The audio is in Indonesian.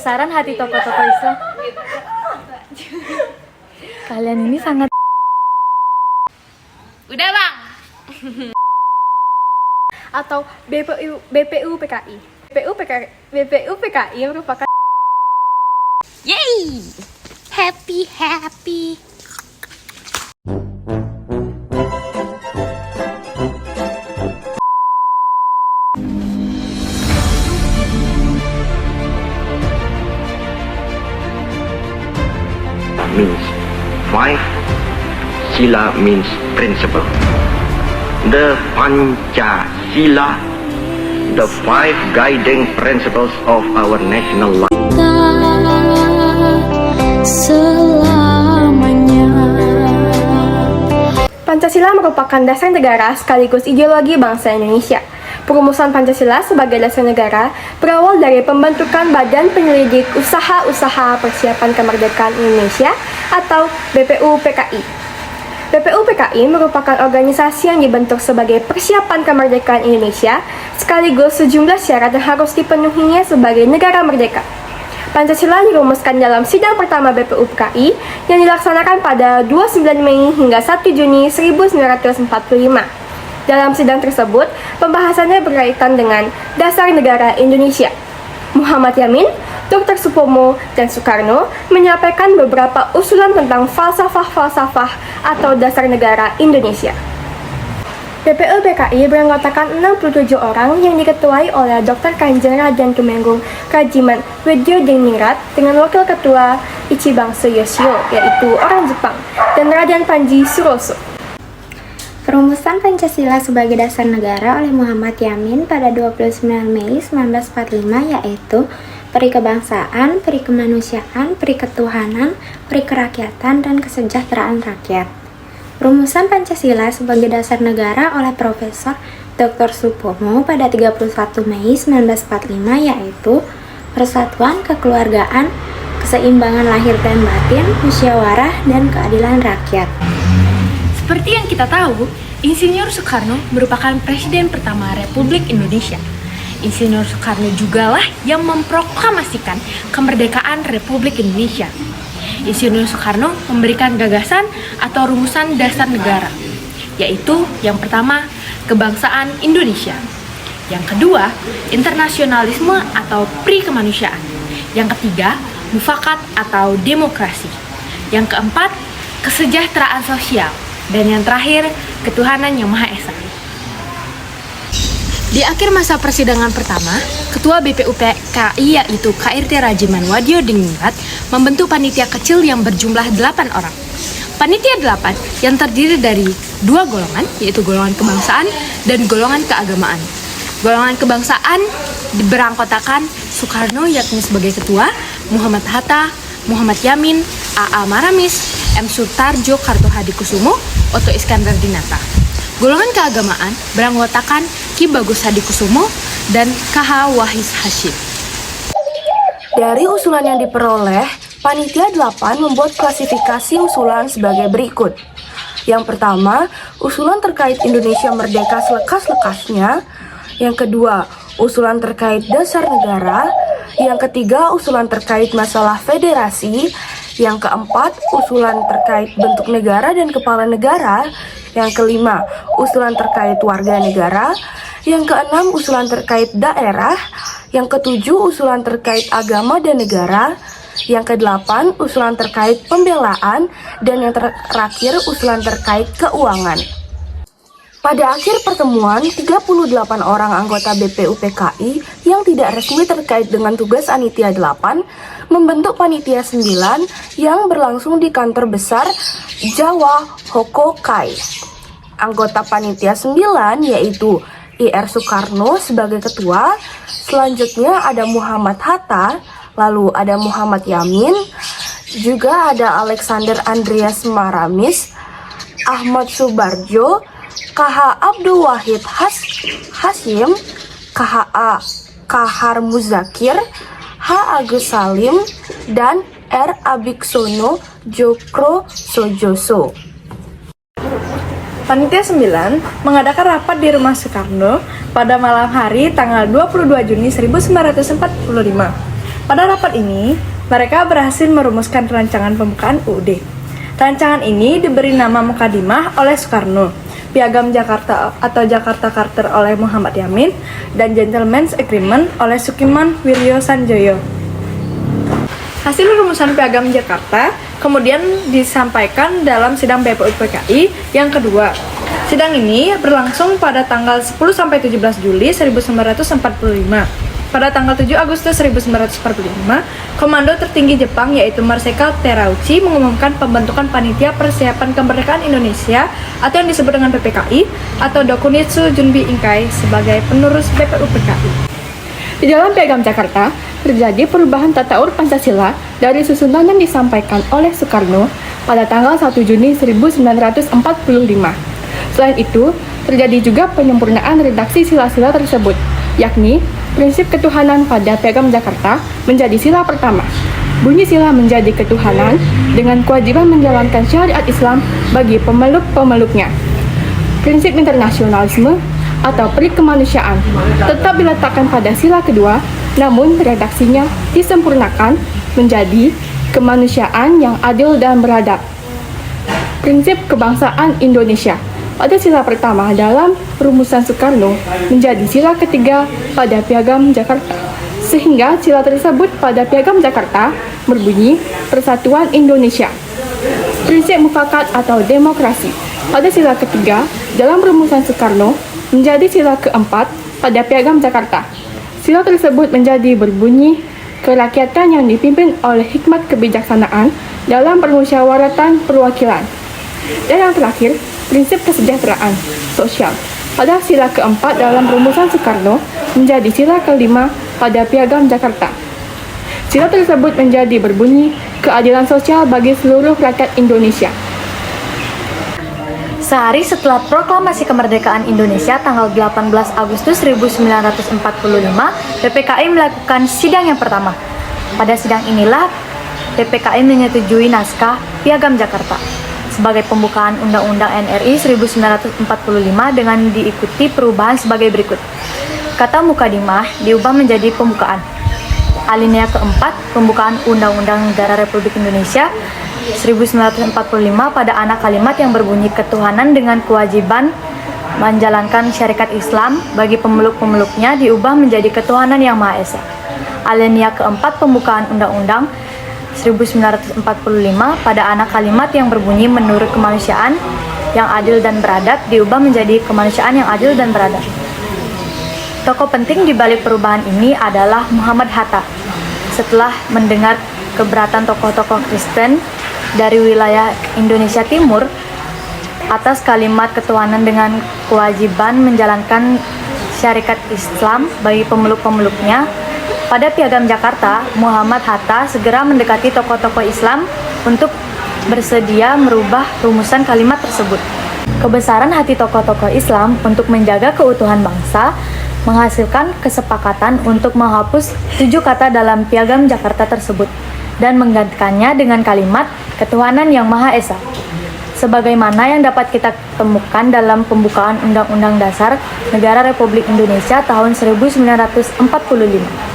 penasaran hati tokoh-tokoh Islam. Kalian ini sangat... Udah bang. Atau BPU PKI. BPU PKI merupakan... Yay! Happy. Means five, Sila means principle. The Pancasila, the five guiding principles of our national life. Pancasila merupakan dasar negara sekaligus ideologi bangsa Indonesia. Perumusan Pancasila sebagai dasar negara berawal dari pembentukan Badan Penyelidik Usaha-Usaha Persiapan Kemerdekaan Indonesia atau BPU PKI. BPU PKI merupakan organisasi yang dibentuk sebagai persiapan kemerdekaan Indonesia sekaligus sejumlah syarat yang harus dipenuhinya sebagai negara merdeka. Pancasila dirumuskan dalam sidang pertama BPU PKI yang dilaksanakan pada 29 Mei hingga 1 Juni 1945. Dalam sidang tersebut, pembahasannya berkaitan dengan dasar negara Indonesia. Muhammad Yamin, Dr. Supomo, dan Soekarno menyampaikan beberapa usulan tentang falsafah atau dasar negara Indonesia. BPU PKI beranggotakan 67 orang yang diketuai oleh Dr. Kanjeng Raden Tumenggung Kajiman Widyodiningrat dengan wakil ketua Ichibang Suyoshio, yaitu orang Jepang, dan Raden Panji Suroso. Perumusan Pancasila sebagai dasar negara oleh Muhammad Yamin pada 29 Mei 1945 yaitu peri kebangsaan, peri kemanusiaan, peri ketuhanan, peri kerakyatan, dan kesejahteraan rakyat. Perumusan Pancasila sebagai dasar negara oleh Profesor Dr. Supomo pada 31 Mei 1945 yaitu persatuan, kekeluargaan, keseimbangan lahir dan batin, musyawarah, dan keadilan rakyat. Seperti yang kita tahu, Insinyur Soekarno merupakan Presiden pertama Republik Indonesia. Insinyur Soekarno jugalah yang memproklamasikan kemerdekaan Republik Indonesia. Insinyur Soekarno memberikan gagasan atau rumusan dasar negara, yaitu yang pertama, kebangsaan Indonesia. Yang kedua, internasionalisme atau pri kemanusiaan. Yang ketiga, mufakat atau demokrasi. Yang keempat, kesejahteraan sosial. Dan yang terakhir, ketuhanan yang Maha Esa. Di akhir masa persidangan pertama, Ketua BPU PKI yaitu KRT Rajiman Widyodiningrat membentuk panitia kecil yang berjumlah 8 orang. Panitia 8 yang terdiri dari 2 golongan, yaitu golongan kebangsaan dan golongan keagamaan. Golongan kebangsaan beranggotakan Soekarno yakni sebagai ketua, Muhammad Hatta, Muhammad Yamin, A.A. Maramis, M. Sutarjo Kartohadikusumo, Oto Iskandar Dinata. Golongan keagamaan beranggotakan Ki Bagus Hadikusumo dan K.H. Wahid Hasyim. Dari usulan yang diperoleh, Panitia 8 membuat klasifikasi usulan sebagai berikut. Yang pertama, usulan terkait Indonesia merdeka selekas-lekasnya. Yang kedua, usulan terkait dasar negara. Yang ketiga, usulan terkait masalah federasi. Yang keempat, usulan terkait bentuk negara dan kepala negara. Yang kelima, usulan terkait warga negara. Yang keenam, usulan terkait daerah. Yang ketujuh, usulan terkait agama dan negara. Yang kedelapan, usulan terkait pembelaan. Dan yang terakhir, usulan terkait keuangan. Pada akhir pertemuan, 38 orang anggota BPU PKI yang tidak resmi terkait dengan tugas Panitia 8 membentuk Panitia 9 yang berlangsung di kantor besar Jawa Hokokai. Anggota Panitia 9 yaitu I.R. Soekarno sebagai ketua, selanjutnya ada Muhammad Hatta, lalu ada Muhammad Yamin, juga ada Alexander Andreas Maramis, Ahmad Subarjo, K.H. Abdul Wahid Hasyim, K.H.A. Kahar Muzakir, H. Agus Salim, dan R. Abiksono Jokro Sojoso. Panitia 9 mengadakan rapat di rumah Soekarno pada malam hari tanggal 22 Juni 1945. Pada rapat ini, mereka berhasil merumuskan rancangan pembukaan UUD. Rancangan ini diberi nama Mukadimah oleh Soekarno, Piagam Jakarta atau Jakarta Charter oleh Muhammad Yamin, dan Gentleman's Agreement oleh Sukiman Wiryo Sanjoyo. Hasil rumusan Piagam Jakarta kemudian disampaikan dalam sidang BPUPKI yang kedua. Sidang ini berlangsung pada tanggal 10-17 Juli 1945. Pada tanggal 7 Agustus 1945, Komando Tertinggi Jepang yaitu Marshal Terauchi mengumumkan pembentukan Panitia Persiapan Kemerdekaan Indonesia atau yang disebut dengan PPKI atau Dokunitsu Junbi Inkai sebagai penerus BPUPKI. Di dalam Piagam Jakarta, terjadi perubahan tata urut Pancasila dari susunan yang disampaikan oleh Soekarno pada tanggal 1 Juni 1945. Selain itu, terjadi juga penyempurnaan redaksi sila-sila tersebut, yakni prinsip ketuhanan pada Piagam Jakarta menjadi sila pertama. Bunyi sila menjadi ketuhanan dengan kewajiban menjalankan syariat Islam bagi pemeluk-pemeluknya. Prinsip internasionalisme atau perikemanusiaan tetap diletakkan pada sila kedua, namun redaksinya disempurnakan menjadi kemanusiaan yang adil dan beradab. Prinsip kebangsaan Indonesia pada sila pertama dalam rumusan Soekarno menjadi sila ketiga pada Piagam Jakarta, sehingga sila tersebut pada Piagam Jakarta berbunyi Persatuan Indonesia. Prinsip mufakat atau demokrasi pada sila ketiga dalam rumusan Soekarno menjadi sila keempat pada Piagam Jakarta. Sila tersebut menjadi berbunyi kerakyatan yang dipimpin oleh hikmat kebijaksanaan dalam permusyawaratan perwakilan. Dan yang terakhir, prinsip kesejahteraan sosial pada sila keempat dalam rumusan Soekarno menjadi sila kelima pada Piagam Jakarta. Sila tersebut menjadi berbunyi keadilan sosial bagi seluruh rakyat Indonesia. Sehari setelah proklamasi kemerdekaan Indonesia tanggal 18 Agustus 1945, PPKI melakukan sidang yang pertama. Pada sidang inilah PPKI menyetujui naskah Piagam Jakarta sebagai pembukaan Undang-Undang NRI 1945 dengan diikuti perubahan sebagai berikut. Kata Mukadimah diubah menjadi pembukaan. Alinea keempat, pembukaan Undang-Undang Negara Republik Indonesia 1945 pada anak kalimat yang berbunyi ketuhanan dengan kewajiban menjalankan syariat Islam bagi pemeluk-pemeluknya diubah menjadi ketuhanan yang Maha Esa. Alinea keempat, pembukaan Undang-Undang 1945 pada anak kalimat yang berbunyi menurut kemanusiaan yang adil dan beradab diubah menjadi kemanusiaan yang adil dan beradab. Tokoh penting di balik perubahan ini adalah Muhammad Hatta. Setelah mendengar keberatan tokoh-tokoh Kristen dari wilayah Indonesia Timur atas kalimat ketuhanan dengan kewajiban menjalankan syariat Islam bagi pemeluk-pemeluknya, pada Piagam Jakarta, Muhammad Hatta segera mendekati tokoh-tokoh Islam untuk bersedia merubah rumusan kalimat tersebut. Kebesaran hati tokoh-tokoh Islam untuk menjaga keutuhan bangsa menghasilkan kesepakatan untuk menghapus 7 kata dalam Piagam Jakarta tersebut dan menggantikannya dengan kalimat ketuhanan yang Maha Esa, sebagaimana yang dapat kita temukan dalam pembukaan Undang-Undang Dasar Negara Republik Indonesia tahun 1945.